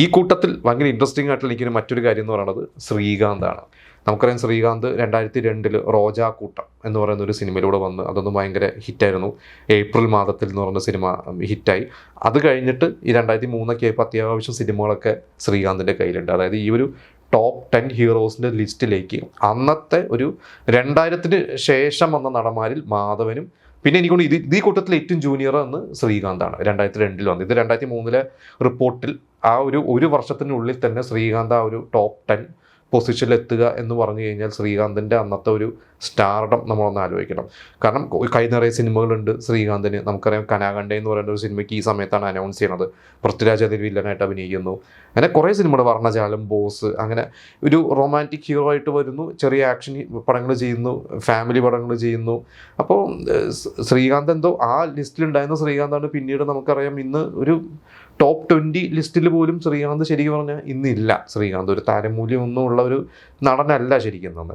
ഈ കൂട്ടത്തിൽ ഭയങ്കര ഇൻട്രസ്റ്റിംഗ് ആയിട്ടുള്ള എനിക്കൊരു മറ്റൊരു കാര്യം എന്ന് പറയുന്നത് ശ്രീകാന്താണ്. നമുക്കറിയാം ശ്രീകാന്ത് 2002 റോജാക്കൂട്ടം എന്ന് പറയുന്ന ഒരു സിനിമയിലൂടെ വന്ന് അതൊന്നും ഭയങ്കര ഹിറ്റായിരുന്നു. ഏപ്രിൽ മാദത്തിൽ എന്ന് പറയുന്ന സിനിമ ഹിറ്റായി. അത് കഴിഞ്ഞിട്ട് ഈ 2003 ആയപ്പോൾ അത്യാവശ്യം സിനിമകളൊക്കെ ശ്രീകാന്തിൻ്റെ കയ്യിലുണ്ട്. അതായത് ഈ ഒരു ടോപ്പ് 10 ഹീറോസിൻ്റെ ലിസ്റ്റിലേക്ക് അന്നത്തെ ഒരു 2000-ന് ശേഷം വന്ന നടന്മാരിൽ മാധവനും പിന്നെ എനിക്കൊണ്ട് ഈ കൂട്ടത്തിൽ ഏറ്റവും ജൂനിയർ എന്ന് ശ്രീകാന്താണ്. 2002 വന്നത്. ഇത് 2003 റിപ്പോർട്ടിൽ ആ ഒരു വർഷത്തിനുള്ളിൽ തന്നെ ശ്രീകാന്ത് ആ ഒരു ടോപ്പ് 10 പൊസിഷനിൽ എത്തുക എന്ന് പറഞ്ഞു കഴിഞ്ഞാൽ ശ്രീകാന്തിൻ്റെ അന്നത്തെ ഒരു സ്റ്റാർഡം നമ്മളൊന്ന് ആലോചിക്കണം. കാരണം കൈ നിറയെ സിനിമകളുണ്ട് ശ്രീകാന്തിന്. നമുക്കറിയാം കനാകണ്ഠ എന്ന് പറയുന്ന ഒരു സിനിമയ്ക്ക് ഈ സമയത്താണ് അനൗൺസ് ചെയ്യുന്നത്. പൃഥ്വിരാജ് അതിൽ വില്ലനായിട്ട് അഭിനയിക്കുന്നു. അങ്ങനെ കുറേ സിനിമകൾ, വർണ്ണജാലം, ബോസ്, അങ്ങനെ ഒരു റൊമാൻറ്റിക് ഹീറോ ആയിട്ട് വരുന്നു. ചെറിയ ആക്ഷൻ പടങ്ങൾ ചെയ്യുന്നു, ഫാമിലി പടങ്ങൾ ചെയ്യുന്നു. അപ്പോൾ ശ്രീകാന്ത് എന്തോ ആ ലിസ്റ്റിലുണ്ടായിരുന്ന ശ്രീകാന്താണ് പിന്നീട് നമുക്കറിയാം ഇന്ന് ഒരു ടോപ്പ് 20 ലിസ്റ്റിൽ പോലും ശ്രീകാന്ത് ശരിക്കും പറഞ്ഞാൽ ഇന്നില്ല. ശ്രീകാന്ത് ഒരു താരമൂല്യം ഒന്നും ഉള്ള ഒരു നടനല്ല ശരിക്കും.